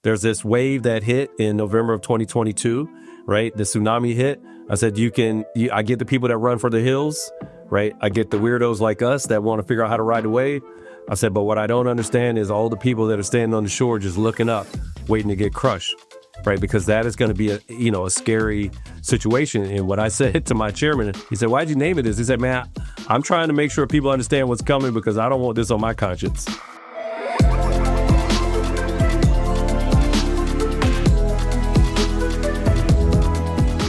there's this wave that hit in November of 2022, right? The tsunami hit. I said, I get the people that run for the hills, right? I get the weirdos like us that want to figure out how to ride the wave. I said, but what I don't understand is all the people that are standing on the shore just looking up, waiting to get crushed, right? Because that is going to be a scary situation. And what I said to my chairman, he said, why'd you name it this? He said, man, I'm trying to make sure people understand what's coming because I don't want this on my conscience.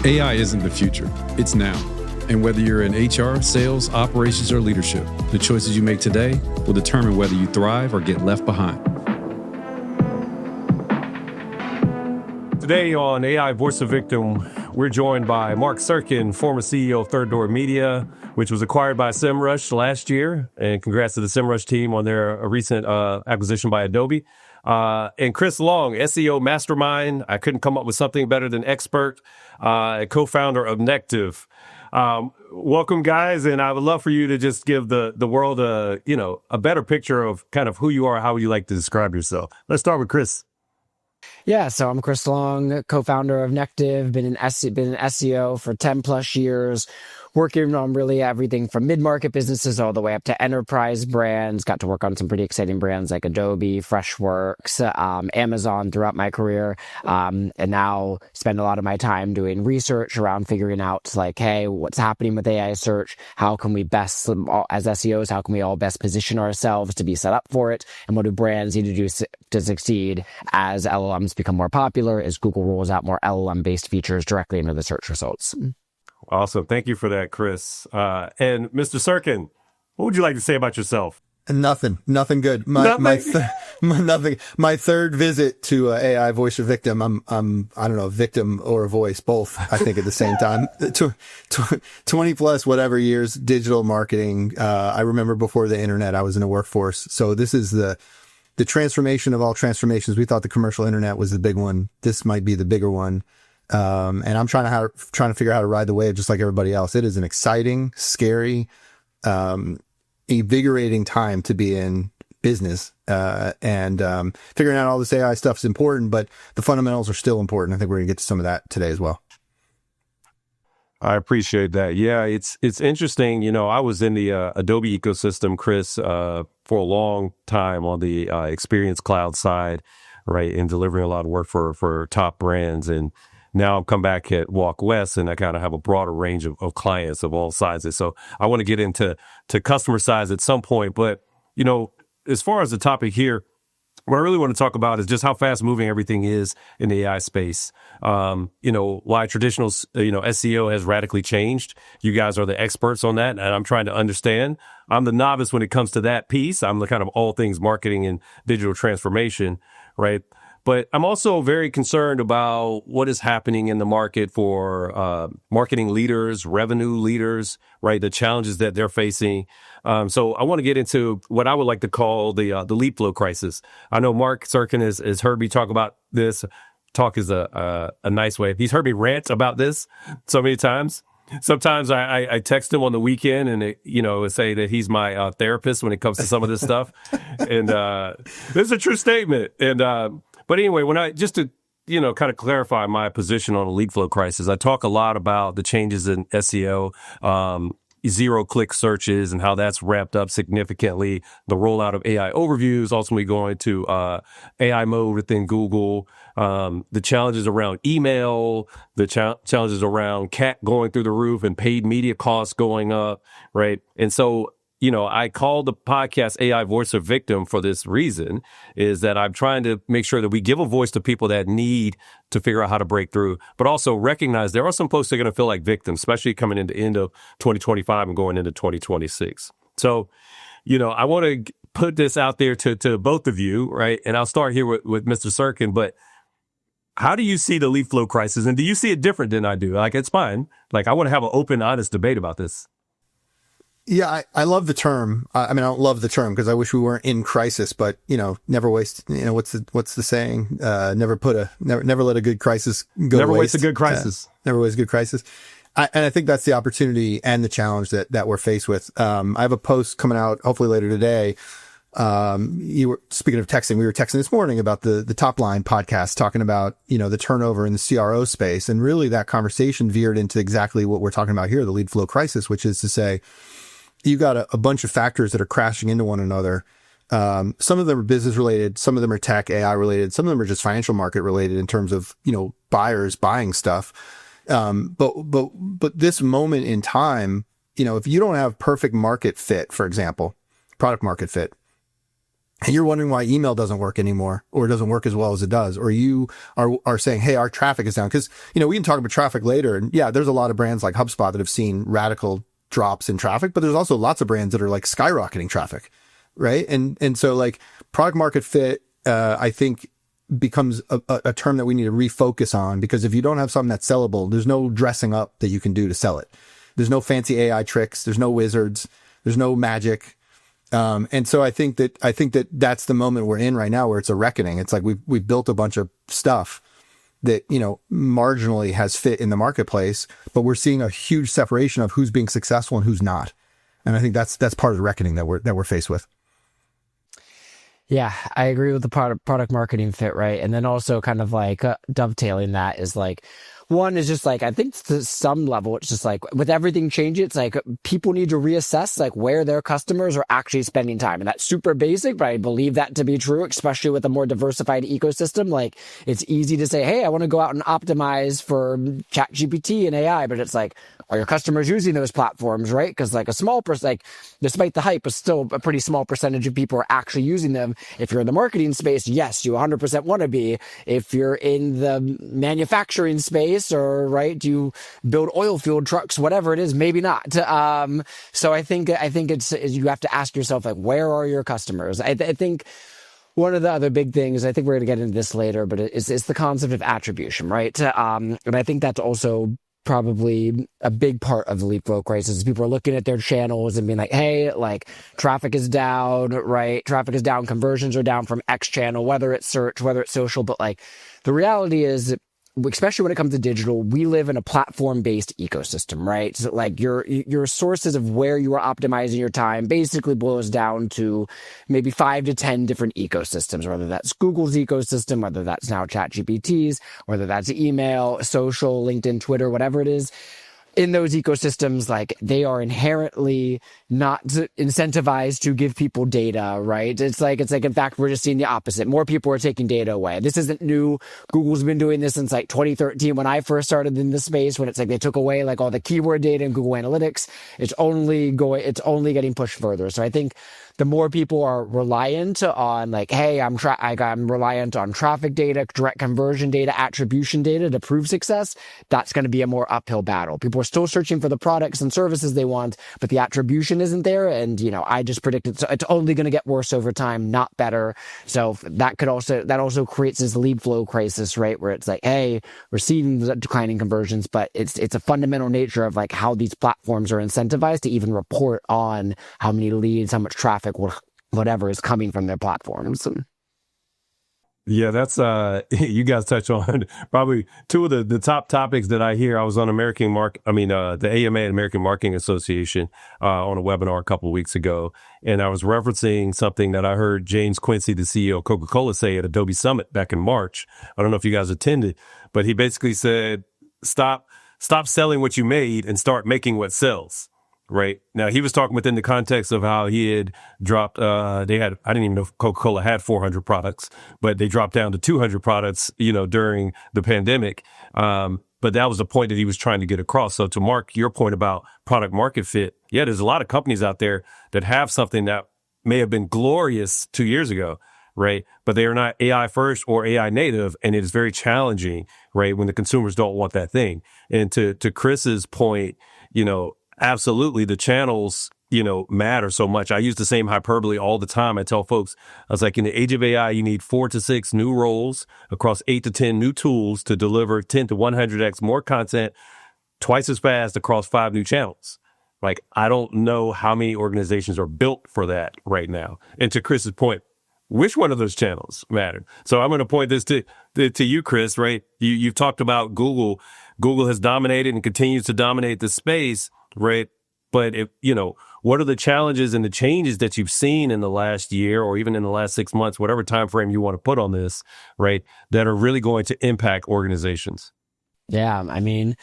AI isn't the future, it's now. And whether you're in HR, sales, operations, or leadership, the choices you make today will determine whether you thrive or get left behind. Today on AI Voice of Victim, we're joined by Mark Serkin, former CEO of Third Door Media, which was acquired by SEMrush last year. And congrats to the SEMrush team on their recent acquisition by Adobe. And Chris Long, SEO mastermind. I couldn't come up with something better than expert, co-founder of Nective. Welcome, guys, and I would love for you to just give the world a better picture of kind of who you are, how you like to describe yourself. Let's start with Chris. Yeah, so I'm Chris Long, co-founder of Nective, been an SEO for 10 plus years, working on really everything from mid-market businesses all the way up to enterprise brands. Got to work on some pretty exciting brands like Adobe, Freshworks, Amazon throughout my career. And now spend a lot of my time doing research around figuring out like, hey, what's happening with AI search? How can we best, as SEOs, how can we all best position ourselves to be set up for it? And what do brands need to do to succeed as LLMs become more popular, as Google rolls out more LLM-based features directly into the search results? Awesome. Thank you for that, Chris. And Mr. Serkin, what would you like to say about yourself? Nothing good. My third visit to AI Voice of Victim. I'm I don't know, victim or a voice, both, I think, at the same time. 20 plus whatever years, digital marketing. I remember before the internet, I was in a workforce. So this is the transformation of all transformations. We thought the commercial internet was the big one. This might be the bigger one. And I'm trying to figure out how to ride the wave just like everybody else. It is an exciting, scary, invigorating time to be in business. And figuring out all this AI stuff is important, but the fundamentals are still important. I think we're going to get to some of that today as well. I appreciate that. Yeah, it's interesting. I was in the Adobe ecosystem, Chris, for a long time on the Experience Cloud side, right, and delivering a lot of work for top brands. And now I've come back at Walk West, and I kind of have a broader range of clients of all sizes. So I want to get into customer size at some point. But, as far as the topic here, what I really want to talk about is just how fast moving everything is in the AI space. Why traditional, SEO has radically changed. You guys are the experts on that, and I'm trying to understand. I'm the novice when it comes to that piece. I'm the kind of all things marketing and digital transformation, right? But I'm also very concerned about what is happening in the market for marketing leaders, revenue leaders, right? The challenges that they're facing. So I want to get into what I would like to call the lead flow crisis. I know Mark Serkin has heard me talk about this. Talk is a nice way. He's heard me rant about this so many times. Sometimes I text him on the weekend and say that he's my therapist when it comes to some of this stuff. And this is a true statement. And but anyway, just to kind of clarify my position on the lead flow crisis, I talk a lot about the changes in SEO, zero-click searches and how that's ramped up significantly, the rollout of AI overviews, ultimately going to AI mode within Google, the challenges around email, the challenges around CAC going through the roof and paid media costs going up, right? And so I call the podcast AI Voice of Victim for this reason, is that I'm trying to make sure that we give a voice to people that need to figure out how to break through, but also recognize there are some folks that are going to feel like victims, especially coming into the end of 2025 and going into 2026. So, I want to put this out there to both of you, right? And I'll start here with Mr. Serkin, but how do you see the lead flow crisis? And do you see it different than I do? Like, it's fine. Like, I want to have an open, honest debate about this. Yeah, I love the term. I don't love the term because I wish we weren't in crisis, but, never waste, what's the saying? Never let a good crisis go Never to waste a good crisis. Never waste a good crisis. And I think that's the opportunity and the challenge that we're faced with. I have a post coming out hopefully later today You were speaking of texting. We were texting this morning about the Top Line podcast, talking about, the turnover in the CRO space. And really that conversation veered into exactly what we're talking about here, the lead flow crisis, which is to say, you got a bunch of factors that are crashing into one another. Some of them are business related. Some of them are tech, AI related. Some of them are just financial market related in terms of, buyers buying stuff. But this moment in time, if you don't have perfect market fit, for example, product market fit, and you're wondering why email doesn't work anymore, or it doesn't work as well as it does, or you are saying, hey, our traffic is down. Cause, we can talk about traffic later. And yeah, there's a lot of brands like HubSpot that have seen radical drops in traffic, but there's also lots of brands that are like skyrocketing traffic. Right. And so like product market fit, I think becomes a term that we need to refocus on, because if you don't have something that's sellable, there's no dressing up that you can do to sell it. There's no fancy AI tricks. There's no wizards. There's no magic. And so I think that that's the moment we're in right now, where it's a reckoning. It's like we've built a bunch of stuff that, marginally has fit in the marketplace, but we're seeing a huge separation of who's being successful and who's not. And I think that's part of the reckoning that we're faced with. Yeah, I agree with the product marketing fit, right? And then also kind of like dovetailing that is like, one is just like, I think to some level, it's just like with everything changing, it's like people need to reassess like where their customers are actually spending time. And that's super basic, but I believe that to be true, especially with a more diversified ecosystem. Like it's easy to say, hey, I want to go out and optimize for ChatGPT and AI, but it's like, are your customers using those platforms, right? Because like a small like despite the hype, it's still a pretty small percentage of people are actually using them. If you're in the marketing space, yes, you 100% want to be. If you're in the manufacturing space, or right, do you build oil field trucks, whatever it is, maybe not. So I think it's you have to ask yourself, like, where are your customers? I think one of the other big things, I think we're going to get into this later, but it's the concept of attribution, right? And I think that's also probably a big part of the lead flow crisis. People are looking at their channels and being like, hey, like traffic is down, right? Traffic is down, conversions are down from X channel, whether it's search, whether it's social. But like the reality is, especially when it comes to digital, we live in a platform-based ecosystem, right? So like your sources of where you are optimizing your time basically boils down to maybe 5 to 10 different ecosystems, whether that's Google's ecosystem, whether that's now ChatGPT's, whether that's email, social, LinkedIn, Twitter, whatever it is. In those ecosystems, like they are inherently not incentivized to give people data, right? It's like, in fact, we're just seeing the opposite. More people are taking data away. This isn't new. Google's been doing this since like 2013 when I first started in this space, when it's like they took away like all the keyword data in Google Analytics. It's only getting pushed further. So I think the more people are reliant on like, hey, I'm reliant on traffic data, direct conversion data, attribution data to prove success, that's going to be a more uphill battle. People are still searching for the products and services they want, but the attribution isn't there. And, I just predicted, so it's only going to get worse over time, not better. So that also creates this lead flow crisis, right? Where it's like, hey, we're seeing the declining conversions, but it's a fundamental nature of like how these platforms are incentivized to even report on how many leads, how much traffic, whatever is coming from their platforms. Yeah, that's you guys touch on probably two of the top topics that I hear. I was on the AMA, American Marketing Association, on a webinar a couple of weeks ago, and I was referencing something that I heard James Quincy, the CEO of Coca-Cola, say at Adobe Summit back in March. I don't know if you guys attended, but he basically said, stop selling what you made and start making what sells. Right. Now, he was talking within the context of how he had dropped, I didn't even know if Coca-Cola had 400 products, but they dropped down to 200 products, during the pandemic. But that was the point that he was trying to get across. So to Mark, your point about product market fit, yeah, there's a lot of companies out there that have something that may have been glorious 2 years ago, right? But they are not AI first or AI native. And it is very challenging, right, when the consumers don't want that thing. And to Chris's point, absolutely, the channels, matter so much. I use the same hyperbole all the time. I tell folks, I was like, in the age of AI, you need 4 to 6 new roles across 8 to 10 new tools to deliver 10 to 100x more content twice as fast across 5 new channels. Like, I don't know how many organizations are built for that right now. And to Chris's point, which one of those channels matter? So I'm going to point this to you, Chris, right? You've talked about Google. Google has dominated and continues to dominate the space. Right. But what are the challenges and the changes that you've seen in the last year or even in the last 6 months, whatever time frame you want to put on this, right, that are really going to impact organizations? Yeah, I mean,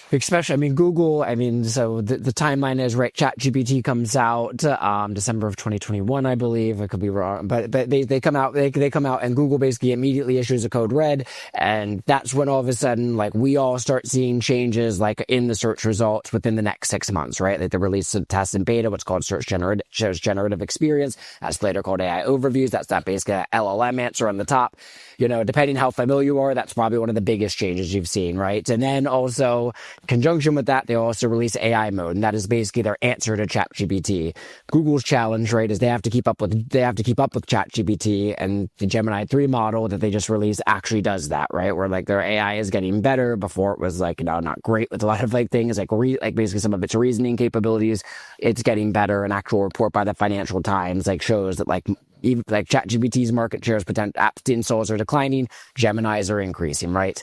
Google, so the timeline is, right, ChatGPT comes out December of 2021, I believe. I could be wrong, but they come out, they come out, and Google basically immediately issues a code red, and that's when all of a sudden, like, we all start seeing changes, like, in the search results within the next 6 months, right? Like, they release a test in beta, what's called search generative experience. That's later called AI overviews. That's that basically LLM answer on the top. Depending how familiar you are, that's probably one of the biggest changes you've seen, right? And then also, in conjunction with that, they also release AI mode, and that is basically their answer to ChatGPT. Google's challenge, right, is they have to keep up with ChatGPT, and the Gemini 3 model that they just released actually does that, right? Where, like, their AI is getting better. Before it was, like, not great with a lot of, like, things, like basically some of its reasoning capabilities. It's getting better. An actual report by the Financial Times, like, shows that, like, even like ChatGPT's market shares, app installs are declining, Gemini's are increasing, right?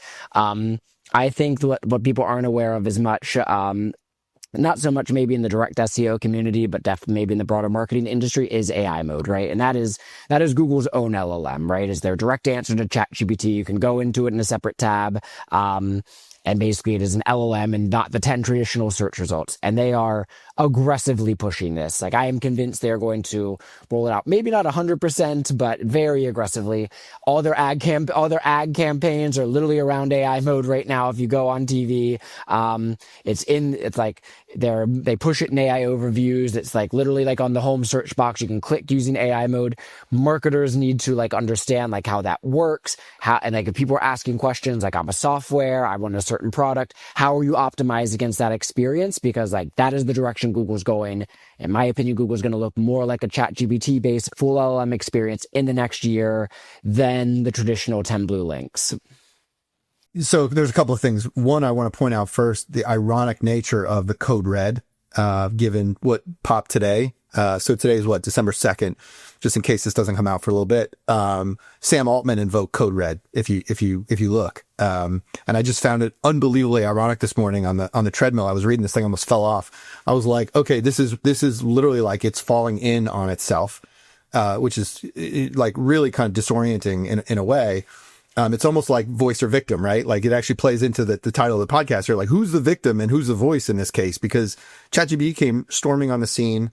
I think what people aren't aware of as much, not so much maybe in the direct SEO community, but definitely maybe in the broader marketing industry, is AI mode, right? And that is Google's own LLM, right? Is their direct answer to ChatGPT. You can go into it in a separate tab. And basically it is an LLM and not the 10 traditional search results. And they are aggressively pushing this. Like, I am convinced they're going to roll it out. Maybe not 100%, but very aggressively. All their ad campaigns are literally around AI mode right now. If you go on TV, it's like they push it in AI overviews. It's like literally like on the home search box, you can click using AI mode. Marketers need to, like, understand, like, how that works. And like, if people are asking questions, like, I'm a software, I want a certain product, how are you optimized against that experience? Because, like, that is the direction Google's going. In my opinion, Google's going to look more like a ChatGPT based full LLM experience in the next year than the traditional 10 blue links. So there's a couple of things. One, I want to point out first, the ironic nature of the code red, given what popped today. So today is December 2nd, just in case this doesn't come out for a little bit. Sam Altman invoked code red, if you look. And I just found it unbelievably ironic this morning on the treadmill. I was reading this thing, almost fell off. I was like, okay, this is literally like it's falling in on itself, which is like really kind of disorienting in a way. It's almost like voice or victim, right? Like, it actually plays into the title of the podcast here. Like, who's the victim and who's the voice in this case? Because ChatGPT came storming on the scene,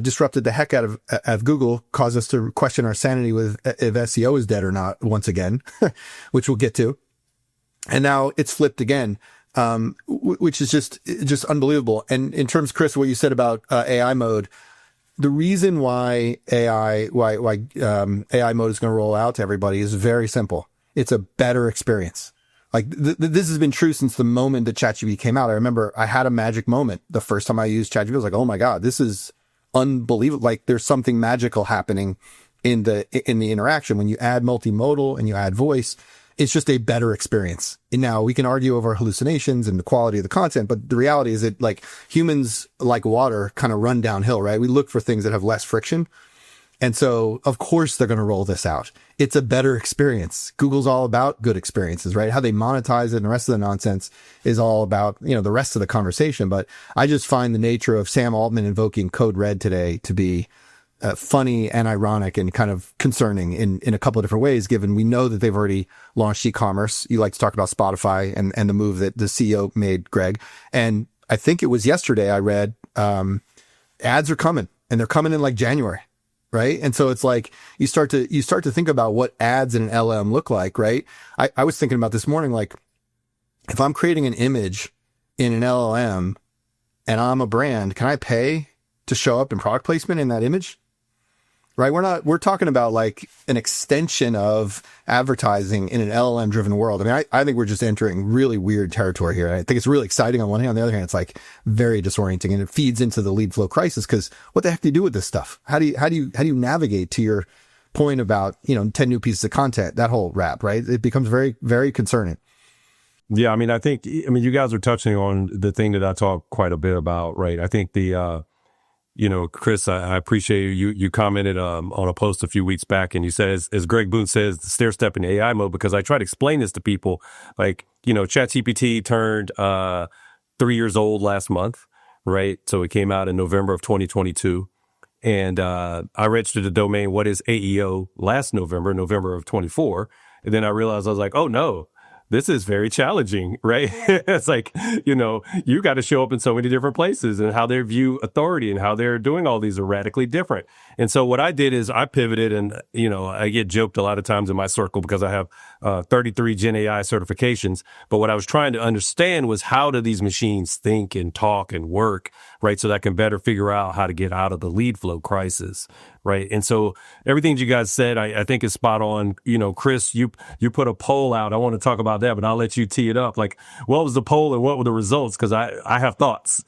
disrupted the heck out of Google, caused us to question our sanity with if SEO is dead or not once again, which we'll get to. And now it's flipped again, which is just unbelievable. And in terms, Chris, what you said about AI mode, the reason why AI mode is going to roll out to everybody is very simple. It's a better experience. Like, this has been true since the moment that ChatGPT came out. I remember I had a magic moment the first time I used ChatGPT. I was like, oh my God, this is unbelievable. Like, there's something magical happening in the interaction. When you add multimodal and you add voice, it's just a better experience. And now we can argue over hallucinations and the quality of the content, but the reality is that, like, humans, like water, kind of run downhill, right? We look for things that have less friction. And so, of course, they're going to roll this out. It's a better experience. Google's all about good experiences, right? How they monetize it and the rest of the nonsense is all about, the rest of the conversation. But I just find the nature of Sam Altman invoking code red today to be funny and ironic and kind of concerning in a couple of different ways, given we know that they've already launched e-commerce. You like to talk about Spotify and the move that the CEO made, Greg. And I think it was yesterday I read ads are coming, and they're coming in like January. Right. And so it's like you start to think about what ads in an LLM look like. Right. I was thinking about this morning, like, if I'm creating an image in an LLM and I'm a brand, can I pay to show up in product placement in that image? Right. We're talking about like an extension of advertising in an LLM driven world. I mean, I think we're just entering really weird territory here. I think it's really exciting on one hand. On the other hand, it's like very disorienting, and it feeds into the lead flow crisis. Cause what the heck do you do with this stuff? How do you navigate to your point about, 10 new pieces of content, that whole wrap, right? It becomes very, very concerning. Yeah. I mean, you guys are touching on the thing that I talk quite a bit about, right? I think Chris, I appreciate you commented on a post a few weeks back, and you said, as Greg Boone says, the stair step in AI mode, because I try to explain this to people. Like, ChatGPT turned 3 years old last month, right? So it came out in November of 2022. And I registered the domain, what is AEO, last November of 24. And then I realized I was like, oh, no, this is very challenging, right? It's like, you got to show up in so many different places, and how they view authority and how they're doing all these are radically different. And so what I did is I pivoted, and, I get joked a lot of times in my circle because I have 33 Gen AI certifications. But what I was trying to understand was, how do these machines think and talk and work, right? So that I can better figure out how to get out of the lead flow crisis, right? And so everything you guys said, I think is spot on. Chris, you put a poll out. I want to talk about that, but I'll let you tee it up. Like, what was the poll and what were the results? Because I have thoughts.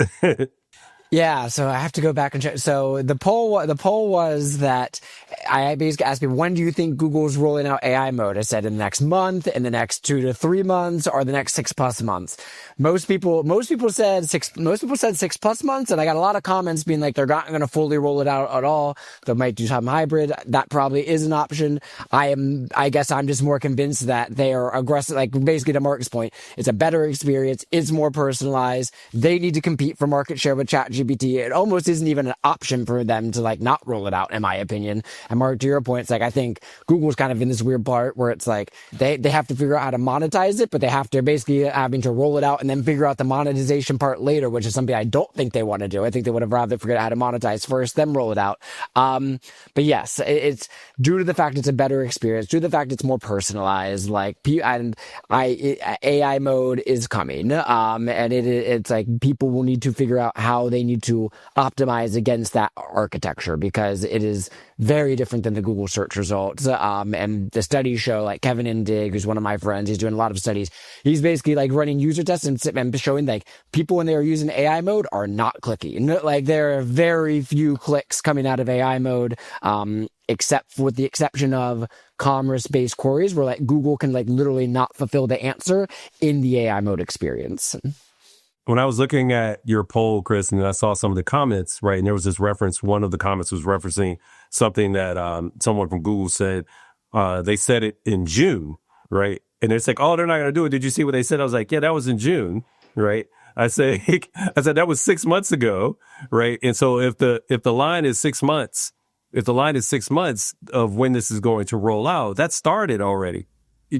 Yeah, so I have to go back and check. So the poll was that I basically asked people, when do you think Google's rolling out AI mode? I said in the next month, in the next 2 to 3 months, or the next 6+ months. Most people said 6+ months, and I got a lot of comments being like they're not going to fully roll it out at all. They might do some hybrid. That probably is an option. I guess I'm just more convinced that they are aggressive. Like, basically to Mark's point, it's a better experience. It's more personalized. They need to compete for market share with ChatGPT. It almost isn't even an option for them to not roll it out, in my opinion. And Mark, to your point, it's like, I think Google's kind of in this weird part where it's like they have to figure out how to monetize it, but they're basically having to roll it out and then figure out the monetization part later, which is something I don't think they want to do. I think they would have rather figured out how to monetize first, then roll it out. But yes, it's due to the fact it's a better experience, due to the fact it's more personalized. AI mode is coming, and it's like people will need to figure out how they need to optimize against that architecture, because it is very different than the Google search results. And the studies show, like Kevin Indig, who's one of my friends, he's doing a lot of studies. He's basically running user tests and showing people when they are using AI mode are not clicking. Like, there are very few clicks coming out of AI mode, except with the exception of commerce-based queries where Google can literally not fulfill the answer in the AI mode experience. When I was looking at your poll, Chris, and I saw some of the comments, right, and there was this reference, one of the comments was referencing something that someone from Google said. They said it in June, right? And it's like, oh, they're not going to do it. Did you see what they said? I was like, yeah, that was in June, right? I said that was 6 months ago, right? And so if the line is 6 months, of when this is going to roll out, that started already.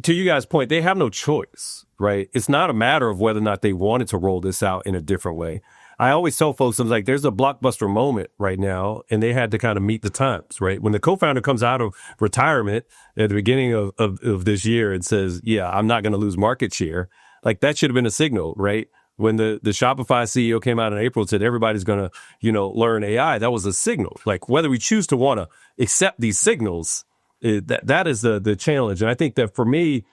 To you guys' point, they have no choice, right? It's not a matter of whether or not they wanted to roll this out in a different way. I always tell folks, I'm like, there's a blockbuster moment right now, and they had to kind of meet the times, right? When the co-founder comes out of retirement at the beginning of this year and says, yeah, I'm not going to lose market share, that should have been a signal, right? When the Shopify CEO came out in April and said everybody's going to, learn AI, that was a signal. Whether we choose to want to accept these signals, that is the challenge. And I think that for me,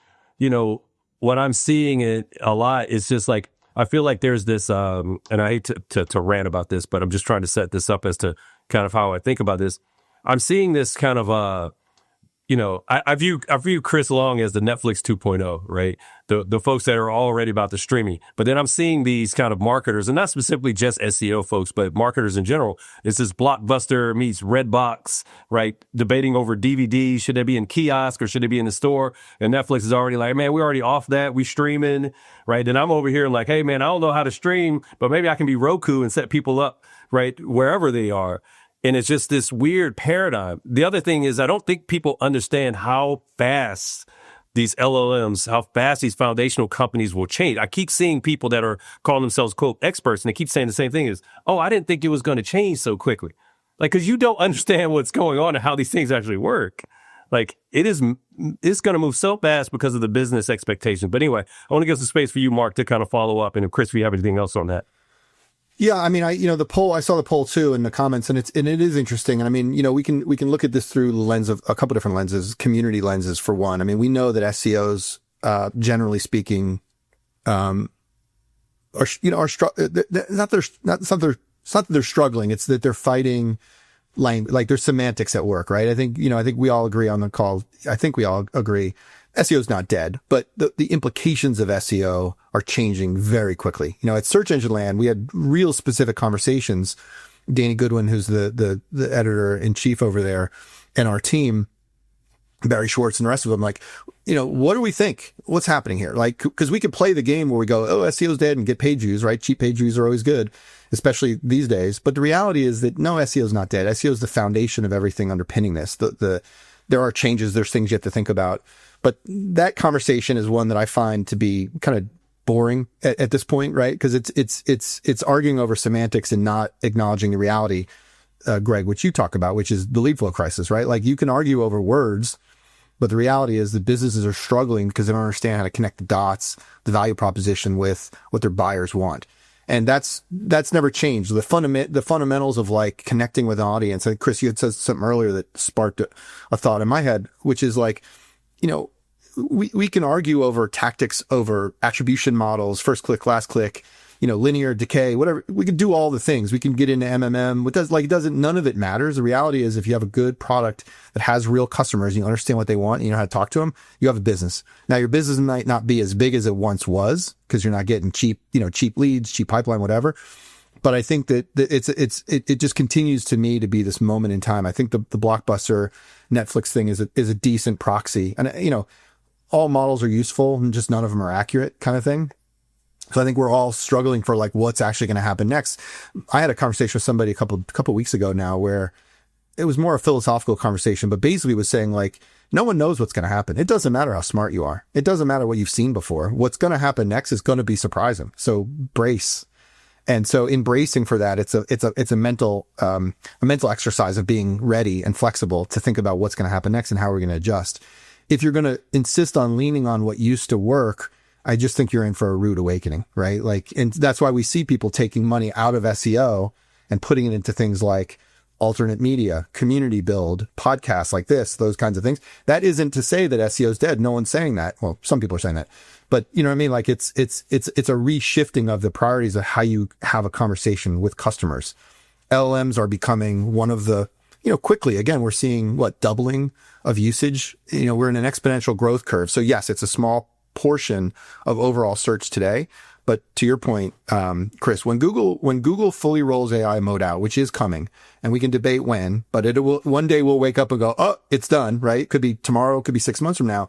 what I'm seeing it a lot is just I feel like there's this, and I hate to rant about this, but I'm just trying to set this up as to kind of how I think about this. I'm seeing this kind of, I view Chris Long as the Netflix 2.0, right? The folks that are already about the streaming. But then I'm seeing these kind of marketers, and not specifically just SEO folks, but marketers in general. It's this Blockbuster meets Redbox, right? Debating over DVD. Should they be in kiosk or should they be in the store? And Netflix is already like, man, we're already off that. We streaming, right? Then I'm over here like, hey, man, I don't know how to stream, but maybe I can be Roku and set people up, right? Wherever they are. And it's just this weird paradigm. The other thing is, I don't think people understand how fast these LLMs, how fast these foundational companies will change. I keep seeing people that are calling themselves, quote, experts, and they keep saying the same thing is, oh, I didn't think it was going to change so quickly. Because you don't understand what's going on and how these things actually work. It's going to move so fast because of the business expectations. But anyway, I want to give some space for you, Mark, to kind of follow up. And if Chris, if you have anything else on that. Yeah, I mean, the poll, I saw the poll too in the comments, and it is interesting. And I mean, we can look at this through the lens of a couple different lenses, community lenses for one. I mean, we know that SEOs, generally speaking, are not that they're struggling. It's that they're fighting there's semantics at work, right? I think we all agree on the call. I think we all agree SEO is not dead, but the implications of SEO are changing very quickly. At Search Engine Land, we had real specific conversations. Danny Goodwin, who's the editor in chief over there, and our team, Barry Schwartz and the rest of them, like, what do we think? What's happening here? Like, because we could play the game where we go, oh, SEO's dead, and get page views, right? Cheap page views are always good, especially these days. But the reality is that no, SEO is not dead. SEO is the foundation of everything underpinning this. There are changes, there's things you have to think about. But that conversation is one that I find to be kind of boring at this point, right? Because it's arguing over semantics and not acknowledging the reality, Greg, which you talk about, which is the lead flow crisis, right? Like, you can argue over words, but the reality is that businesses are struggling because they don't understand how to connect the dots, the value proposition with what their buyers want. And that's never changed. The fundamentals of like connecting with an audience. And Chris, you had said something earlier that sparked a thought in my head, which is like, we can argue over tactics, over attribution models, first click, last click, linear decay, whatever. We can do all the things. We can get into MMM. None of it matters. The reality is, if you have a good product that has real customers, and you understand what they want, and you know how to talk to them, you have a business. Now, your business might not be as big as it once was because you're not getting cheap leads, cheap pipeline, whatever. But I think that it just continues to me to be this moment in time. I think the Blockbuster Netflix thing is a decent proxy. And, all models are useful and just none of them are accurate kind of thing. So I think we're all struggling for like what's actually going to happen next. I had a conversation with somebody a couple weeks ago now where it was more a philosophical conversation, but basically was saying like, no one knows what's going to happen. It doesn't matter how smart you are. It doesn't matter what you've seen before. What's going to happen next is going to be surprising. So brace. And so in bracing for that, it's a mental exercise of being ready and flexible to think about what's going to happen next and how we're going to adjust. If you're going to insist on leaning on what used to work, I just think you're in for a rude awakening, right? Like, and that's why we see people taking money out of SEO and putting it into things like alternate media, community build, podcasts like this, those kinds of things. That isn't to say that SEO is dead. No one's saying that. Well, some people are saying that, but you know what I mean? Like it's a reshifting of the priorities of how you have a conversation with customers. LLMs are becoming one of the, quickly, again, we're seeing doubling of usage. We're in an exponential growth curve. So yes, it's a small portion of overall search today. But to your point, Chris, when Google fully rolls AI mode out, which is coming, and we can debate when, but one day we'll wake up and go, oh, it's done, right? Could be tomorrow, could be 6 months from now.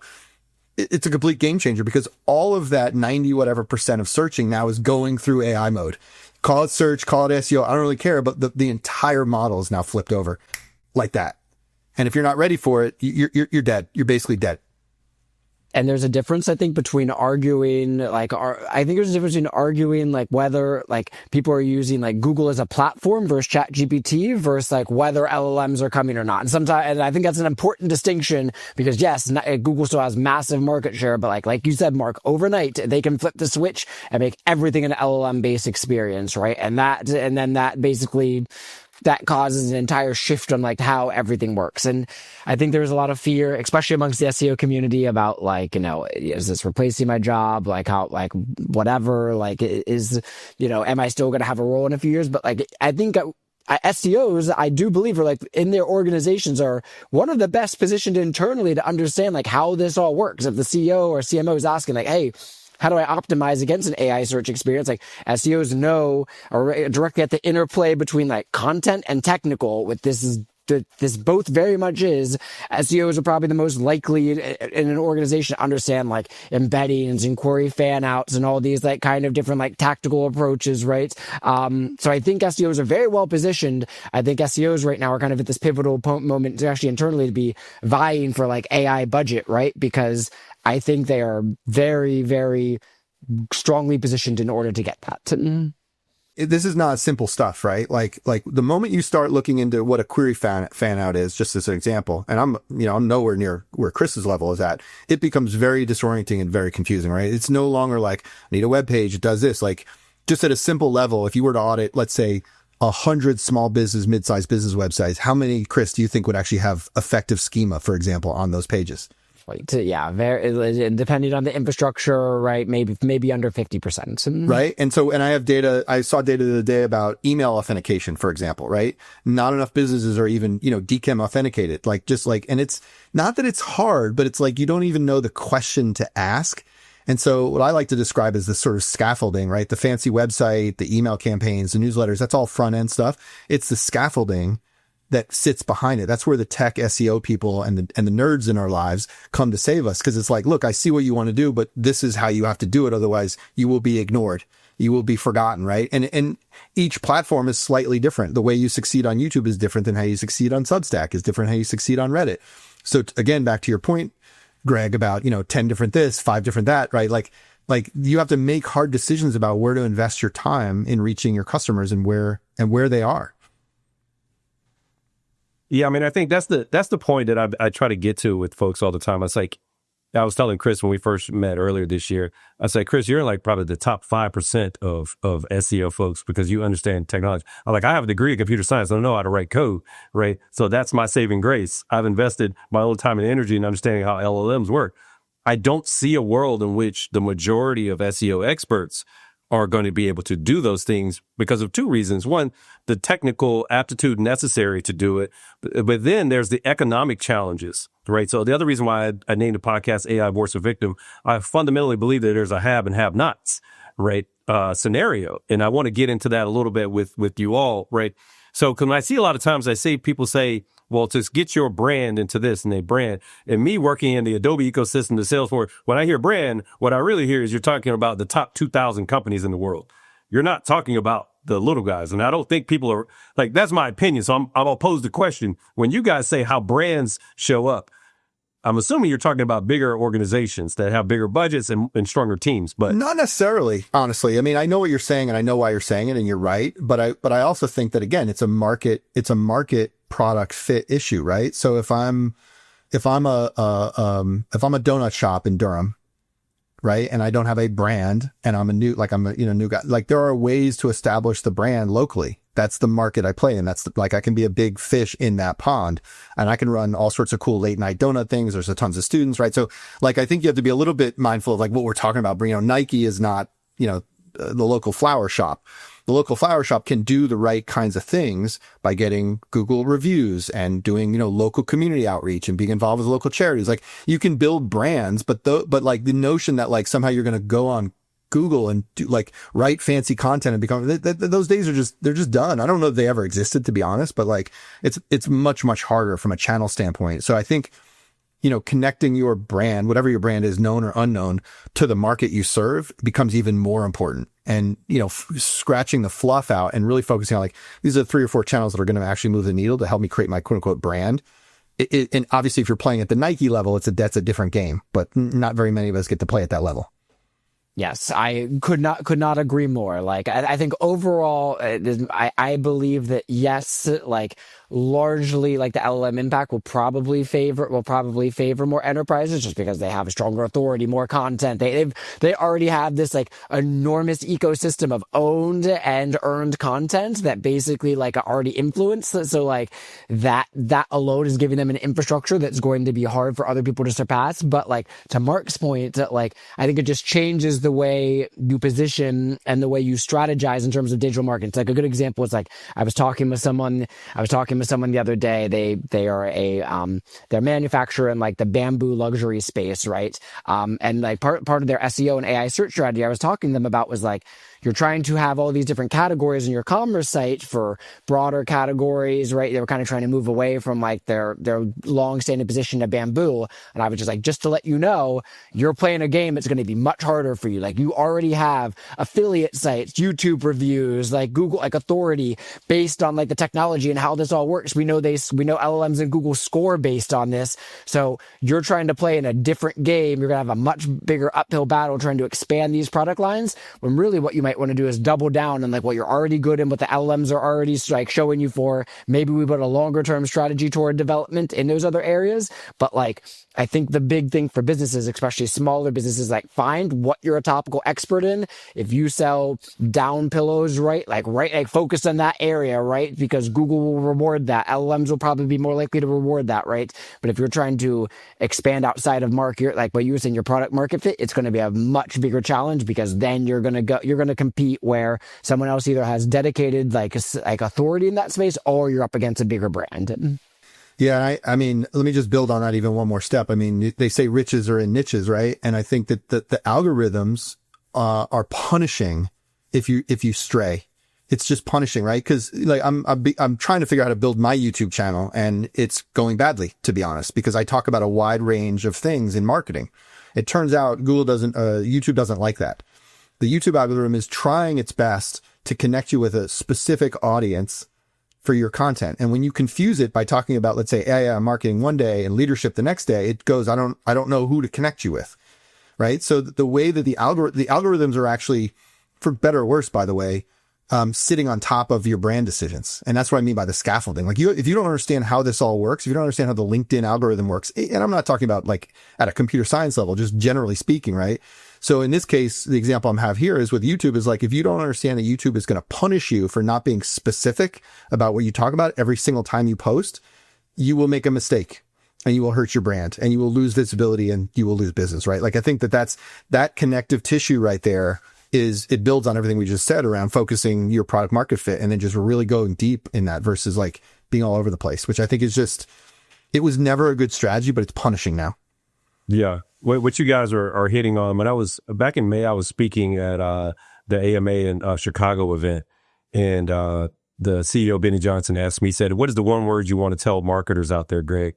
It's a complete game changer because all of that 90 whatever percent of searching now is going through AI mode. Call it search, call it SEO. I don't really care, but the entire model is now flipped over like that. And if you're not ready for it, you're dead. You're basically dead. And there's a difference, I think, between arguing, I think there's a difference between arguing, whether, people are using, Google as a platform versus ChatGPT versus, whether LLMs are coming or not. And sometimes, and I think that's an important distinction because, yes, Google still has massive market share, but like you said, Mark, overnight, they can flip the switch and make everything an LLM-based experience, right? And then that basically that causes an entire shift on how everything works. And I think there's a lot of fear, especially amongst the SEO community about is this replacing my job? Whatever, am I still going to have a role in a few years? But I think SEOs, I do believe, are in their organizations are one of the best positioned internally to understand how this all works. If the CEO or CMO is asking hey, how do I optimize against an AI search experience? SEOs know or directly at the interplay between content and technical with this both very much is. SEOs are probably the most likely in an organization to understand embeddings and query fan outs and all these kind of different tactical approaches, right? So I think SEOs are very well positioned. I think SEOs right now are kind of at this pivotal moment to actually internally to be vying for AI budget, right? Because I think they are very, very strongly positioned in order to get that. This is not simple stuff, right? Like the moment you start looking into what a query fan out is, just as an example, and I'm nowhere near where Chris's level is at, it becomes very disorienting and very confusing, right? It's no longer I need a web page, it does this. Just at a simple level, if you were to audit, let's say 100 small business, mid-sized business websites, how many, Chris, do you think would actually have effective schema, for example, on those pages? Very depending on the infrastructure, right? Maybe under 50%. Right. And I have data. I saw data the other day about email authentication, for example, right? Not enough businesses are even, DKIM authenticated. And it's not that it's hard, but it's you don't even know the question to ask. And so what I like to describe as this sort of scaffolding, right? The fancy website, the email campaigns, the newsletters, that's all front end stuff. It's the scaffolding that sits behind it. That's where the tech SEO people and the nerds in our lives come to save us. Cause it's like, look, I see what you want to do, but this is how you have to do it. Otherwise you will be ignored. You will be forgotten, right? And each platform is slightly different. The way you succeed on YouTube is different than how you succeed on Substack, is different how you succeed on Reddit. So again, back to your point, Greg, about, 10 different this, 5 different that, right? Like you have to make hard decisions about where to invest your time in reaching your customers and where they are. Yeah, I mean, I think that's the point that I try to get to with folks all the time. It's like, I was telling Chris when we first met earlier this year, I said, Chris, you're like probably the top 5% of SEO folks because you understand technology. I'm like, I have a degree in computer science. I don't know how to write code, right? So that's my saving grace. I've invested my own time and energy in understanding how LLMs work. I don't see a world in which the majority of SEO experts are going to be able to do those things because of 2 reasons. One, the technical aptitude necessary to do it. But then there's the economic challenges, right? So the other reason why I named the podcast AI Voice of Victim, I fundamentally believe that there's a have and have nots, right? Scenario. And I want to get into that a little bit with you all, right? So when I see a lot of times people say, well, to get your brand into this and they brand, and me working in the Adobe ecosystem, the Salesforce, when I hear brand, what I really hear is you're talking about the top 2,000 companies in the world. You're not talking about the little guys. And I don't think people are like, that's my opinion. So I'm I'll pose the question. When you guys say how brands show up, I'm assuming you're talking about bigger organizations that have bigger budgets and stronger teams, but not necessarily, honestly. I mean, I know what you're saying and I know why you're saying it and you're right. But I also think that, again, it's a market product fit issue, right? So if I'm a donut shop in Durham, right, and I don't have a brand and I'm a new guy, like there are ways to establish the brand locally. That's the market I play in. That's I can be a big fish in that pond and I can run all sorts of cool late night donut things. There's tons of students, right? So I think you have to be a little bit mindful of what we're talking about. Nike is not, the local flower shop. The local flower shop can do the right kinds of things by getting Google reviews and doing, local community outreach and being involved with local charities. Like you can build brands, but the notion that somehow you're going to go on Google and do write fancy content and become those days they're just done. I don't know if they ever existed, to be honest, but it's much, much harder from a channel standpoint. So I think, connecting your brand, whatever your brand is, known or unknown, to the market you serve becomes even more important. And, scratching the fluff out and really focusing on these are 3 or 4 channels that are going to actually move the needle to help me create my quote unquote brand. And obviously if you're playing at the Nike level, that's a different game, but not very many of us get to play at that level. Yes, I could not agree more. I think overall, I believe that yes, largely the LLM impact will probably favor more enterprises just because they have a stronger authority, more content. They already have this enormous ecosystem of owned and earned content that basically already influenced. So that alone is giving them an infrastructure that's going to be hard for other people to surpass. But to Mark's point, I think it just changes the way you position and the way you strategize in terms of digital marketing. It's a good example is I was talking with someone the other day. They are they're manufacturer in the bamboo luxury space, right? And part of their SEO and AI search strategy I was talking to them about was you're trying to have all these different categories in your commerce site for broader categories, right? They were kind of trying to move away from their long-standing position to bamboo. And I was just to let you know, you're playing a game that's going to be much harder for you. You already have affiliate sites, YouTube reviews, Google, authority based on the technology and how this all works. We know LLMs and Google score based on this. So you're trying to play in a different game. You're going to have a much bigger uphill battle trying to expand these product lines when really what you might want to do is double down on what you're already good in, what the LLMs are already showing you for. Maybe we put a longer term strategy toward development in those other areas. But I think the big thing for businesses, especially smaller businesses, find what you're a topical expert in. If you sell down pillows, right? Focus on that area, right? Because Google will reward that. LLMs will probably be more likely to reward that, right? But if you're trying to expand outside of market, what you were saying, your product market fit, it's going to be a much bigger challenge because then you're going to compete where someone else either has dedicated authority in that space or you're up against a bigger brand. Yeah, I mean, let me just build on that even one more step. I mean, they say riches are in niches, right? And I think that the algorithms are punishing if you stray. It's just punishing, right? Because like I'm trying to figure out how to build my YouTube channel, and it's going badly, to be honest, because I talk about a wide range of things in marketing. It turns out YouTube doesn't like that. The YouTube algorithm is trying its best to connect you with a specific audience for your content. And when you confuse it by talking about, let's say, AI marketing one day and leadership the next day, it goes, I don't know who to connect you with, right? So the way that the algorithms are actually, for better or worse, by the way, sitting on top of your brand decisions. And that's what I mean by the scaffolding. Like if you don't understand how this all works, if you don't understand how the LinkedIn algorithm works, and I'm not talking about like at a computer science level, just generally speaking, right? So in this case, the example I have here is with YouTube is like, if you don't understand that YouTube is going to punish you for not being specific about what you talk about every single time you post, you will make a mistake and you will hurt your brand and you will lose visibility and you will lose business, right? Like I think that's that connective tissue right there it builds on everything we just said around focusing your product market fit and then just really going deep in that versus like being all over the place, which I think is just, it was never a good strategy, but it's punishing now. Yeah. What you guys are hitting on, when I was back in May, I was speaking at the AMA in Chicago event, and the CEO, Benny Johnson, asked me, he said, what is the one word you want to tell marketers out there, Greg?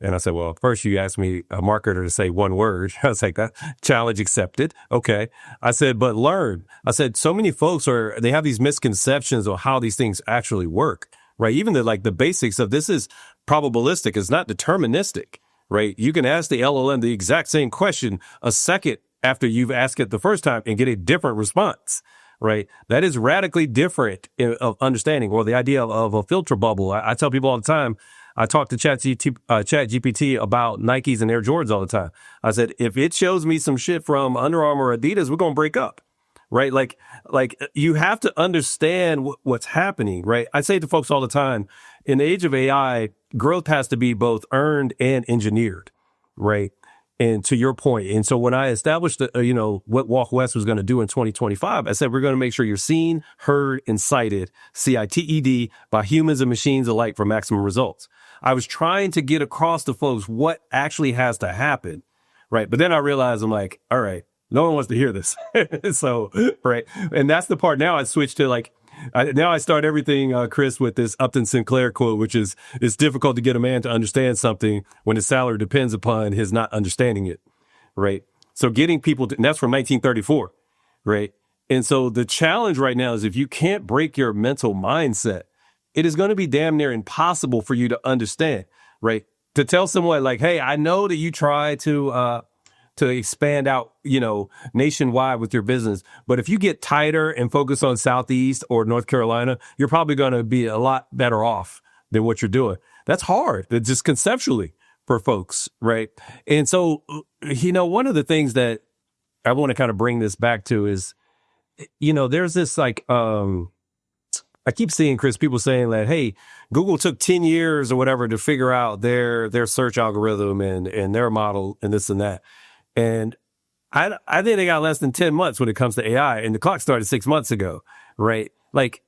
And I said, well, first you asked me, a marketer, to say one word. I was like, that challenge accepted. Okay. I said, but learn. I said, so many folks they have these misconceptions of how these things actually work, right? Even the basics of this is probabilistic. It's not deterministic, right? You can ask the LLM the exact same question a second after you've asked it the first time and get a different response, right? That is radically different of understanding, or the idea of a filter bubble. I tell people all the time, I talk to ChatGPT about Nikes and Air Jordans all the time. I said, if it shows me some shit from Under Armour or Adidas, we're going to break up, right? Like you have to understand what's happening, right? I say to folks all the time, in the age of AI, growth has to be both earned and engineered, right? And to your point, and so when I established what Walk West was going to do in 2025, I said, we're going to make sure you're seen, heard, and cited, CITED, by humans and machines alike for maximum results. I was trying to get across to folks what actually has to happen, right? But then I realized, I'm like, all right, no one wants to hear this. So, right. And that's the part now I switched to now I start everything, Chris, with this Upton Sinclair quote, which is, it's difficult to get a man to understand something when his salary depends upon his not understanding it, right? So getting people and that's from 1934, right? And so the challenge right now is if you can't break your mental mindset, it is going to be damn near impossible for you to understand, right? To tell someone like, hey, I know that you try to expand out, nationwide with your business. But if you get tighter and focus on Southeast or North Carolina, you're probably going to be a lot better off than what you're doing. That's hard, just conceptually for folks, right? And so, one of the things that I want to kind of bring this back to is, there's this I keep seeing, Chris, people saying that, hey, Google took 10 years or whatever to figure out their search algorithm and their model and this and that. And I think they got less than 10 months when it comes to AI, and the clock started 6 months ago, right? Like,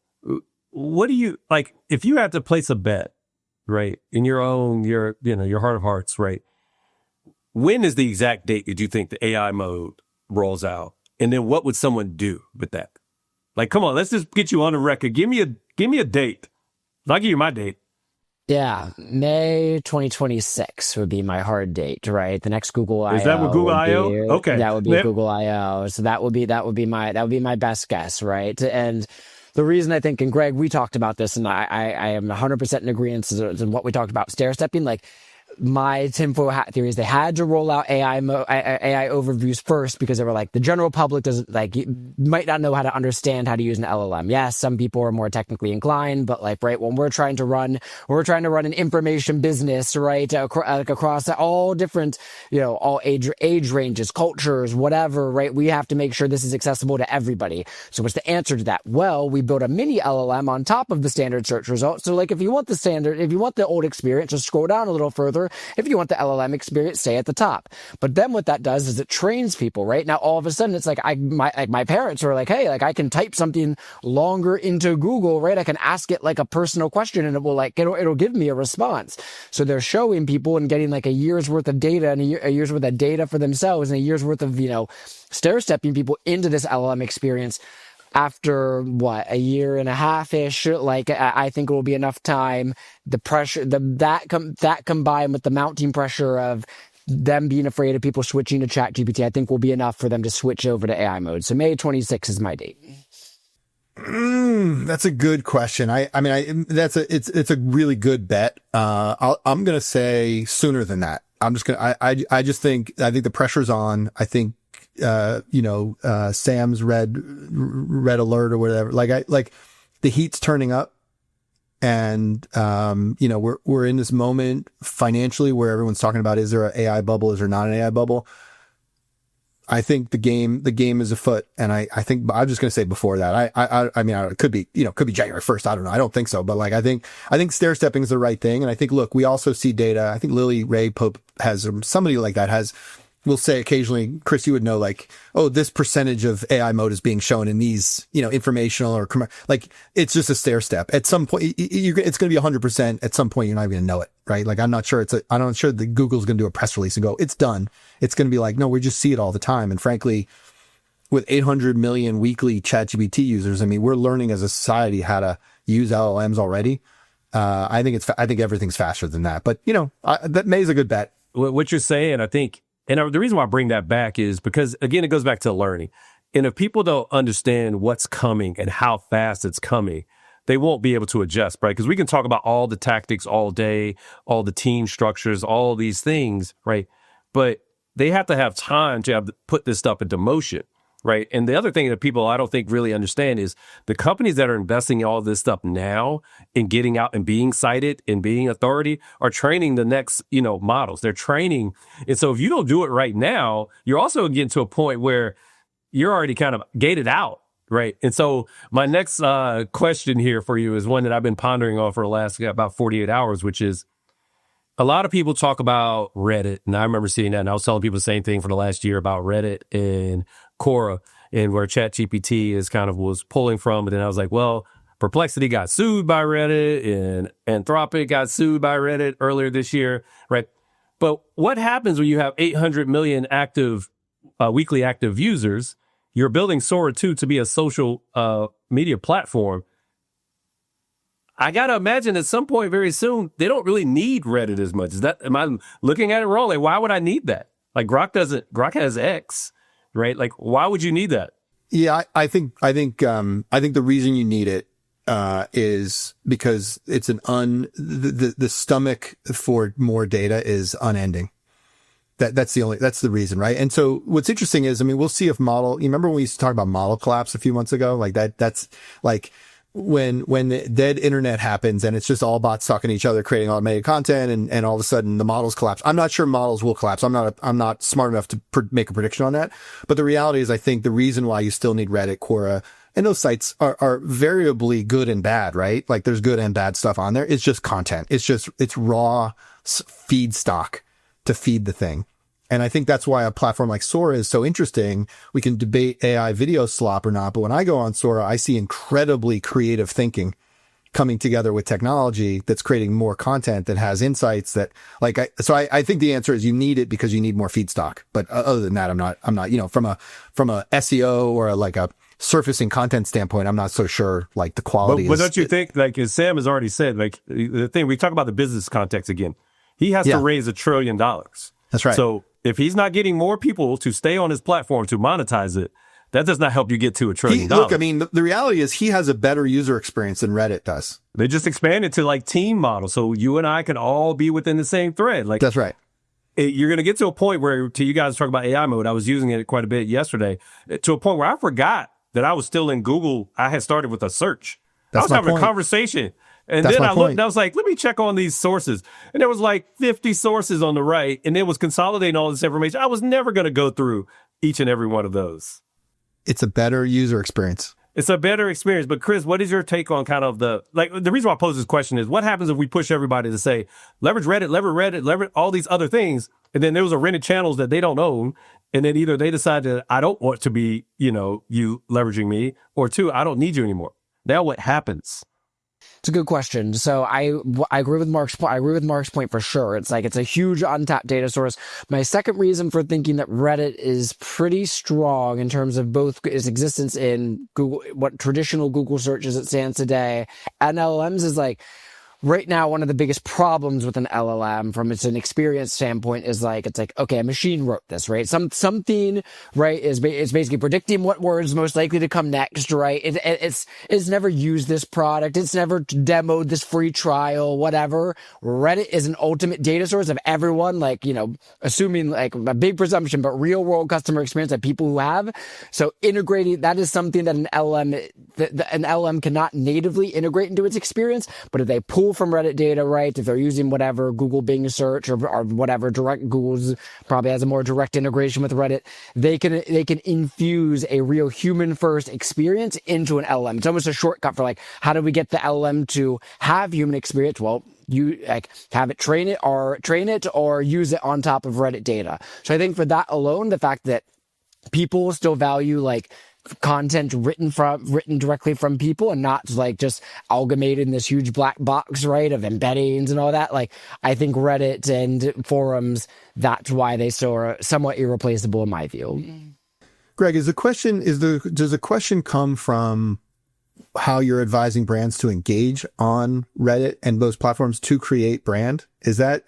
what do you, if you had to place a bet, right, in your heart of hearts, right? When is the exact date that you think the AI mode rolls out? And then what would someone do with that? Like, come on, let's just get you on the record. Give me a date. I'll give you my date. Yeah, May 2026 would be my hard date, right? The next Google I/O. Is that what Google I/O? Okay, that would be Google I/O. So that would be my best guess, right? And the reason I think, and Greg, we talked about this, and I am 100% in agreement in what we talked about, stair stepping, like. My tinfoil hat theory is they had to roll out AI overviews first because they were like, the general public doesn't might not know how to understand how to use an LLM. Yes, some people are more technically inclined, but right, when we're trying to run an information business, right, across all different, all age ranges, cultures, whatever, right, we have to make sure this is accessible to everybody. So what's the answer to that? Well, we built a mini LLM on top of the standard search results. So if you want the old experience, just scroll down a little further. If you want the LLM experience, stay at the top. But then what that does is it trains people, right? Now, all of a sudden, it's my parents are like, hey, I can type something longer into Google, right? I can ask it a personal question and it will it'll give me a response. So they're showing people and getting a year's worth of data and a year's worth of data for themselves and a year's worth of, stair stepping people into this LLM experience. after what, a year and a half ish, like I think it will be enough time. The pressure, that combined with the mounting pressure of them being afraid of people switching to ChatGPT, I think will be enough for them to switch over to AI mode. So May 26 is my date. That's a good question. It's a really good bet. I'm going to say sooner than that. I just think the pressure's on. I think, Sam's red alert or whatever, like the heat's turning up, and, we're in this moment financially where everyone's talking about, is there an AI bubble? Is there not an AI bubble? I think the game is afoot. And I think I'm just going to say before that, it could be January 1st. I don't know. I don't think so. But I think stair stepping is the right thing. And I think, look, we also see data. I think Lily Ray Pope has somebody like that will say occasionally, Chris, you would know, this percentage of AI mode is being shown in these, informational or it's just a stair step. At some point, it's going to be 100%. At some point, you're not even going to know it, right? I'm not sure that Google's going to do a press release and go, it's done. It's going to be no, we just see it all the time. And frankly, with 800 million weekly ChatGPT users, we're learning as a society how to use LLMs already. I think everything's faster than that, but that May's a good bet. What you're saying, I think. And the reason why I bring that back is because, again, it goes back to learning. And if people don't understand what's coming and how fast it's coming, they won't be able to adjust, right? Because we can talk about all the tactics all day, all the team structures, all these things, right? But they have to have time to put this stuff into motion, right? And the other thing that people I don't think really understand is the companies that are investing in all this stuff now and getting out and being cited and being authority are training the next, models. They're training. And so if you don't do it right now, you're also getting to a point where you're already kind of gated out, right? And so my next question here for you is one that I've been pondering on for the last about 48 hours, which is, a lot of people talk about Reddit, and I remember seeing that, and I was telling people the same thing for the last year about Reddit and Quora, and where ChatGPT was pulling from. But then I was like, well, Perplexity got sued by Reddit, and Anthropic got sued by Reddit earlier this year, right? But what happens when you have 800 million weekly active users? You're building Sora 2 to be a social media platform. I got to imagine at some point very soon, they don't really need Reddit as much. Am I looking at it wrong? Why would I need that? Grok has X, right? Why would you need that? Yeah, I think the reason you need it, is because it's the stomach for more data is unending. That's the reason, right? And so what's interesting is, we'll see if you remember when we used to talk about model collapse a few months ago? That's when the dead internet happens and it's just all bots talking to each other, creating automated content, and all of a sudden the models collapse. I'm not sure models will collapse. I'm not smart enough to make a prediction on that. But the reality is, I think the reason why you still need Reddit, Quora, and those sites are variably good and bad, right? There's good and bad stuff on there. It's just content. It's raw feedstock to feed the thing. And I think that's why a platform like Sora is so interesting. We can debate AI video slop or not, but when I go on Sora, I see incredibly creative thinking coming together with technology that's creating more content that has insights that I think the answer is you need it because you need more feedstock. But other than that, I'm not, from a SEO or a surfacing content standpoint, I'm not so sure the quality. But don't you think, as Sam has already said, the thing we talk about the business context again, he has to raise $1 trillion. That's right. So if he's not getting more people to stay on his platform to monetize it, that does not help you get to $1 trillion. Look, the reality is he has a better user experience than Reddit does. They just expanded to team models, so you and I can all be within the same thread. That's right. You're going to get to a point where, to you guys talk about AI mode, I was using it quite a bit yesterday, to a point where I forgot that I was still in Google. I had started with a search. I was having a conversation. And then I looked and I was like, let me check on these sources. And there was 50 sources on the right, and it was consolidating all this information. I was never going to go through each and every one of those. It's a better user experience. It's a better experience. But Chris, what is your take on kind of the reason why I pose this question is, what happens if we push everybody to say, leverage Reddit, all these other things, and then there was a rented channels that they don't own, and then either they decide that I don't want to be, you leveraging me, or two, I don't need you anymore. Now what happens? It's a good question. So I agree with Mark's point. I agree with Mark's point for sure. It's like it's a huge untapped data source. My second reason for thinking that Reddit is pretty strong in terms of both its existence in Google, what traditional Google search as it stands today, and LLMs is like, right now, one of the biggest problems with an LLM from an experience standpoint is like, it's like, okay, a machine wrote this, right? Something, right, it's basically predicting what word's most likely to come next, right? It's never used this product. It's never demoed this free trial, whatever. Reddit is an ultimate data source of everyone, like, assuming like a big presumption, but real world customer experience that people who have. So integrating, that is something that an LLM cannot natively integrate into its experience, but if they pull from Reddit data, right? If they're using whatever Google Bing search or whatever Google's probably has a more direct integration with Reddit, they can infuse a real human first experience into an LLM. It's almost a shortcut for like, how do we get the LLM to have human experience? Well, you like have it train it or use it on top of Reddit data. So I think for that alone, the fact that people still value like content written directly from people and not like just amalgamated in this huge black box, right, of embeddings and all that. Like, I think Reddit and forums, that's why they still are somewhat irreplaceable in my view. Greg, does the question come from how you're advising brands to engage on Reddit and those platforms to create brand? Is that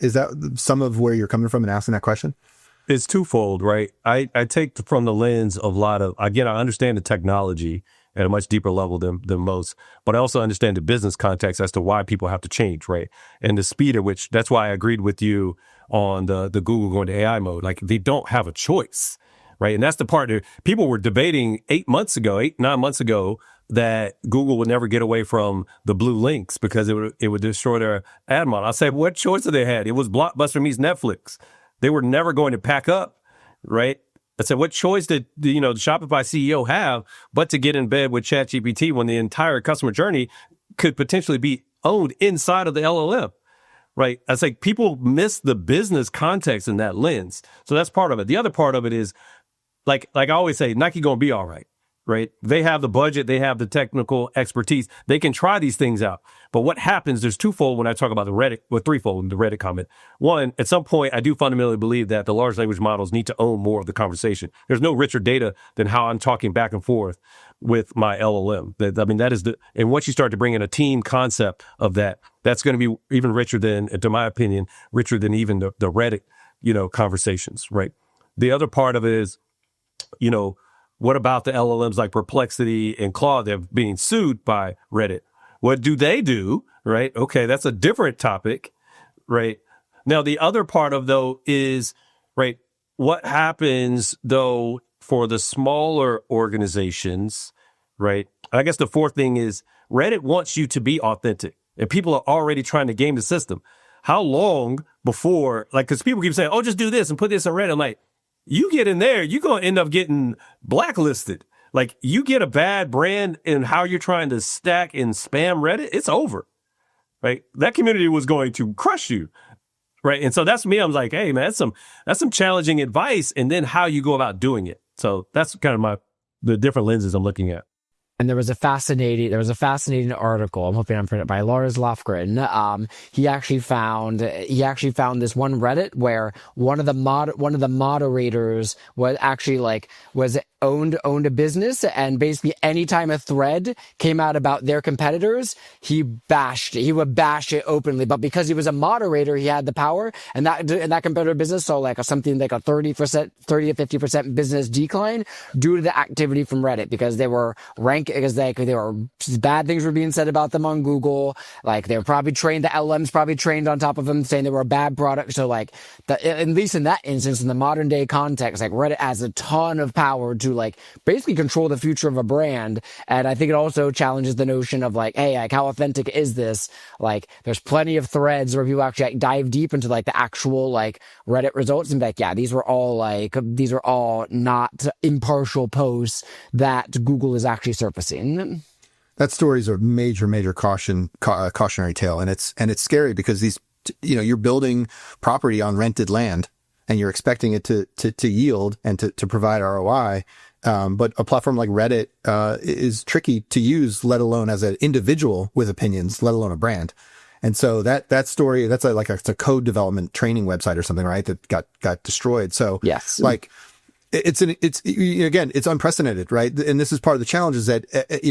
some of where you're coming from in asking that question? It's twofold, right? I take from the lens of a lot of, again, I understand the technology at a much deeper level than most, but I also understand the business context as to why people have to change, right? And the speed at which, that's why I agreed with you on the Google going to AI mode. Like, they don't have a choice, right? And that's the part that people were debating 9 months ago, that Google would never get away from the blue links because it would destroy their ad model. I said, what choice did they had? It was Blockbuster meets Netflix. They were never going to pack up, right? I said, what choice did the Shopify CEO have but to get in bed with ChatGPT when the entire customer journey could potentially be owned inside of the LLM, right? I say people miss the business context in that lens. So that's part of it. The other part of it is, like I always say, Nike gonna be all right. Right? They have the budget. They have the technical expertise. They can try these things out. But what happens, there's twofold when I talk about the Reddit, well, threefold in the Reddit comment. One, at some point, I do fundamentally believe that the large language models need to own more of the conversation. There's no richer data than how I'm talking back and forth with my LLM. That is and once you start to bring in a team concept of that, that's going to be even richer than, to my opinion, richer than even the Reddit, conversations, right? The other part of it is, what about the LLMs like Perplexity and Claude? They're being sued by Reddit. What do they do? Right? Okay, that's a different topic, right? Now, the other part of though is, right, what happens though for the smaller organizations, right? I guess the fourth thing is Reddit wants you to be authentic, and people are already trying to game the system. How long before, because people keep saying, oh, just do this and put this on Reddit. I'm like, you get in there, you're going to end up getting blacklisted. Like, you get a bad brand in how you're trying to stack and spam Reddit, it's over, right? That community was going to crush you, right? And so that's me. I'm like, hey, man, that's some challenging advice. And then how you go about doing it. So that's kind of the different lenses I'm looking at. And there was a fascinating article. I'm hoping I'm pronouncing it, by Lars Lofgren. He actually found this one Reddit where one of the moderators was actually owned a business, and basically anytime a thread came out about their competitors, he would bash it openly. But because he was a moderator, he had the power, and that competitor business saw something like a 30 to 50% business decline due to the activity from Reddit, because they were ranked, because they were bad things were being said about them on Google. Like, they were probably trained, the LMs probably trained on top of them, saying they were a bad product. So at least in that instance, in the modern day context, Reddit has a ton of power to basically control the future of a brand. And I think it also challenges the notion of hey, how authentic is this? There's plenty of threads where people actually dive deep into the actual Reddit results and be yeah, these are all not impartial posts that Google is actually surfacing. That story is a major cautionary tale, and it's scary because these, you're building property on rented land, and you're expecting it to yield and to provide ROI. But a platform like Reddit is tricky to use, let alone as an individual with opinions, let alone a brand. And so that story, that's it's a code development training website or something, right? That got destroyed. So yes, like it's unprecedented, right? And this is part of the challenge is that,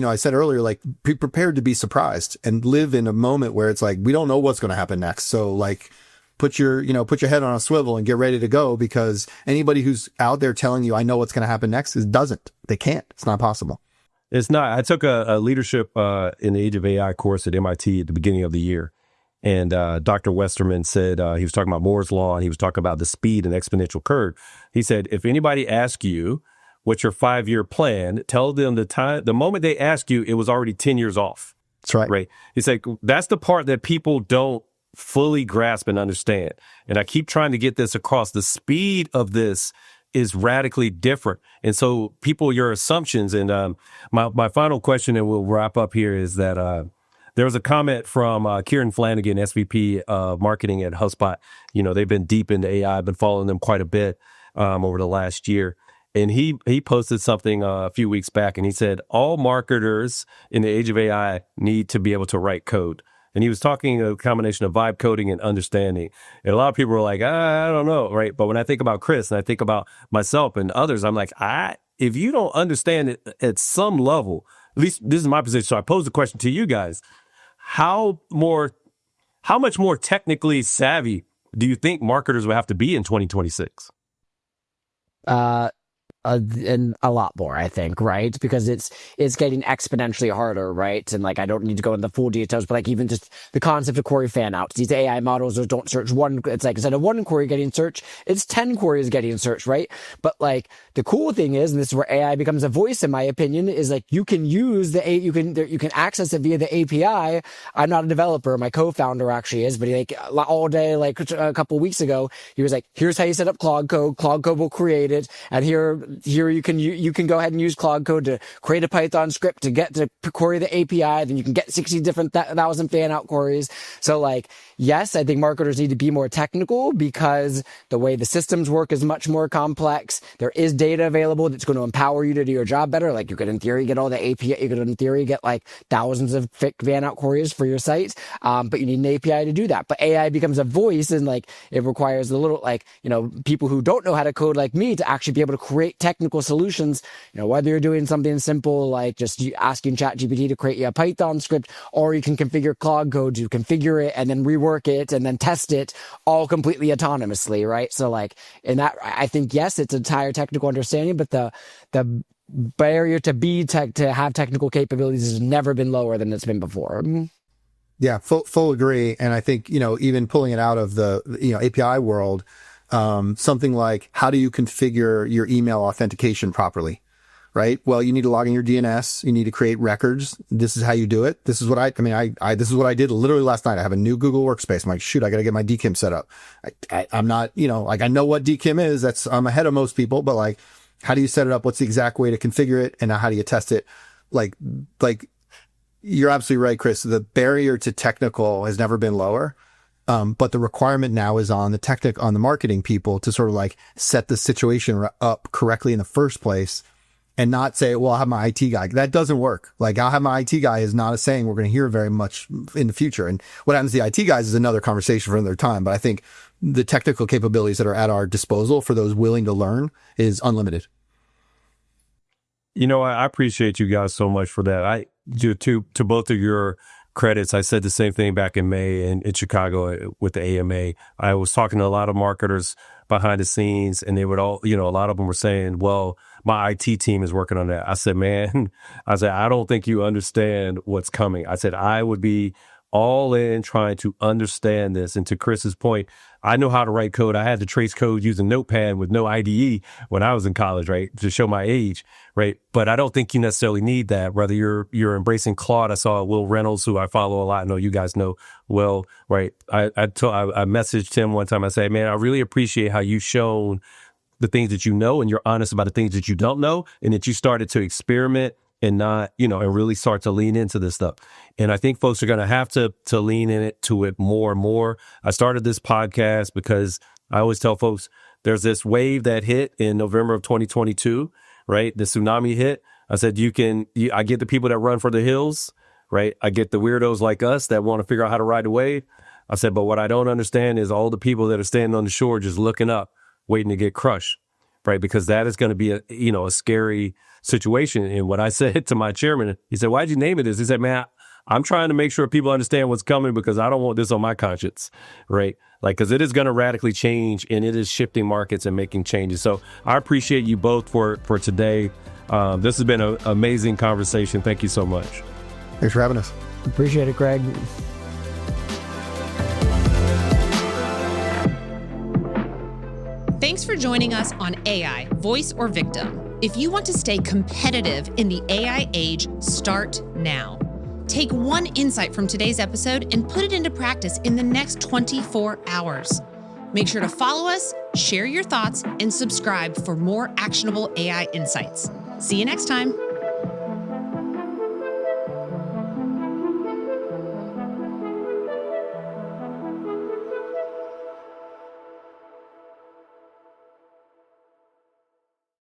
I said earlier, like be prepared to be surprised and live in a moment where it's like, we don't know what's going to happen next. So like put your head on a swivel and get ready to go, because anybody who's out there telling you, I know what's going to happen next they can't, it's not possible. It's not. I took a leadership in the Age of AI course at MIT at the beginning of the year. And Dr. Westerman said, he was talking about Moore's Law, and he was talking about the speed and exponential curve. He said, if anybody asks you what's your 5-year plan, tell them the moment they ask you, it was already 10 years off. That's right. Right. He said, that's the part that people don't fully grasp and understand. And I keep trying to get this across. The speed of this is radically different. And so your assumptions, and my final question, and we'll wrap up here, is that there was a comment from Kieran Flanagan, SVP of marketing at HubSpot. They've been deep into AI. I've been following them quite a bit over the last year. And he posted something a few weeks back, and he said, all marketers in the age of AI need to be able to write code. And he was talking a combination of vibe coding and understanding. And a lot of people were like, I don't know, right? But when I think about Chris and I think about myself and others, I'm like, if you don't understand it at some level, at least this is my position. So I pose the question to you guys. How much more technically savvy do you think marketers will have to be in 2026? And a lot more, I think, right? Because it's getting exponentially harder, right? And like, I don't need to go into the full details, but like even just the concept of query fan outs. These AI models don't search one. It's like instead of one query getting searched, it's 10 queries getting searched, right? But like the cool thing is, and this is where AI becomes a voice, in my opinion, is like you can use you can access it via the API. I'm not a developer. My co-founder actually is, but he, like all day, like a couple of weeks ago, he was like, here's how you set up Claude Code. Claude Code will create it, and here you can go ahead and use Claude Code to create a Python script to query the API. Then you can get 60 different thousand fan out queries. So like, yes, I think marketers need to be more technical because the way the systems work is much more complex. There is data available that's going to empower you to do your job better. Like you could in theory get all the API, you could in theory get like thousands of fan out queries for your site. But you need an API to do that. But AI becomes a voice, and like it requires a little people who don't know how to code like me to actually be able to create technical solutions, whether you're doing something simple like just asking ChatGPT to create you a Python script, or you can configure Claude Code to configure it and then rework it and then test it all completely autonomously, right? So like in that, I think, yes, it's a higher technical understanding, but the barrier to have technical capabilities has never been lower than it's been before. Yeah, full agree. And I think, even pulling it out of the, API world, something like, how do you configure your email authentication properly? Right? Well, you need to log in your DNS. You need to create records. This is how you do it. This is what this is what I did literally last night. I have a new Google workspace. I'm like, shoot, I got to get my DKIM set up. I'm not, I know what DKIM is. I'm ahead of most people, but like, how do you set it up? What's the exact way to configure it? And now how do you test it? Like you're absolutely right, Chris. The barrier to technical has never been lower. But the requirement now is on the marketing people to sort of like set the situation up correctly in the first place, and not say, well, I'll have my IT guy. That doesn't work. Like, I'll have my IT guy is not a saying we're going to hear very much in the future. And what happens to the IT guys is another conversation for another time. But I think the technical capabilities that are at our disposal for those willing to learn is unlimited. I appreciate you guys so much for that. To both of your credits, I said the same thing back in May in Chicago with the AMA. I was talking to a lot of marketers behind the scenes, and they would all, a lot of them were saying, well, my IT team is working on that. I said, I don't think you understand what's coming. I said, I would be all in trying to understand this. And to Chris's point, I know how to write code. I had to trace code using Notepad with no IDE when I was in college, right? To show my age, right? But I don't think you necessarily need that. Whether you're embracing Claude. I saw Will Reynolds, who I follow a lot. I know you guys know Will, right? I messaged him one time. I said, man, I really appreciate how you've shown the things that you know, and you're honest about the things that you don't know, and that you started to experiment and not, and really start to lean into this stuff. And I think folks are going to have to lean into it more and more. I started this podcast because I always tell folks there's this wave that hit in November of 2022 right? The tsunami hit. I said, I get the people that run for the hills, right? I get the weirdos like us that want to figure out how to ride the wave. I said, but what I don't understand is all the people that are standing on the shore just looking up, waiting to get crushed, right? Because that is going to be a scary situation. And what I said to my chairman, he said, why'd you name it this? He said, man, I'm trying to make sure people understand what's coming because I don't want this on my conscience, right? Like, because it is going to radically change and it is shifting markets and making changes. So I appreciate you both for today. This has been an amazing conversation. Thank you so much. Thanks for having us. Appreciate it, Greg. Thanks for joining us on AI, Voice or Victim. If you want to stay competitive in the AI age, start now. Take one insight from today's episode and put it into practice in the next 24 hours. Make sure to follow us, share your thoughts, and subscribe for more actionable AI insights. See you next time.